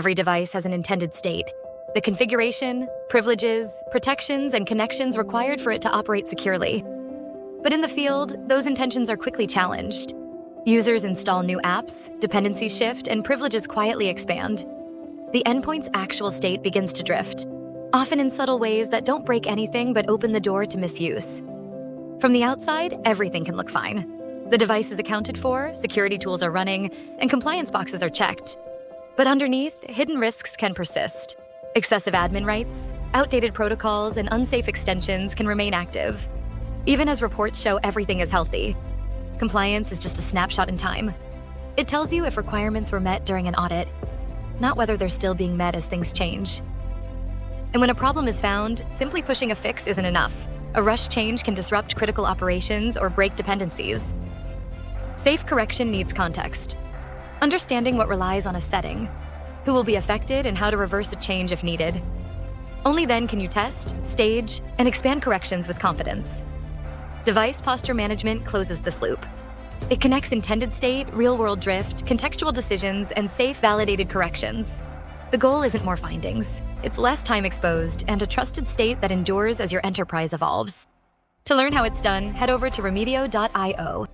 Every device has an intended state, the configuration, privileges, protections, and connections required for it to operate securely. But in the field, those intentions are quickly challenged. Users install new apps, dependencies shift, and privileges quietly expand. The endpoint's actual state begins to drift, often in subtle ways that don't break anything but open the door to misuse. From the outside, everything can look fine. The device is accounted for, security tools are running, and compliance boxes are checked. But underneath, hidden risks can persist. Excessive admin rights, outdated protocols, and unsafe extensions can remain active. Even as reports show everything is healthy, compliance is just a snapshot in time. It tells you if requirements were met during an audit, not whether they're still being met as things change. And when a problem is found, simply pushing a fix isn't enough. A rushed change can disrupt critical operations or break dependencies. Safe correction needs context. Understanding what relies on a setting, who will be affected, and how to reverse a change if needed. Only then can you test, stage, and expand corrections with confidence. Device posture management closes this loop. It connects intended state, real-world drift, contextual decisions, and safe, validated corrections. The goal isn't more findings. It's less time exposed and a trusted state that endures as your enterprise evolves. To learn how it's done, head over to remedeo.io.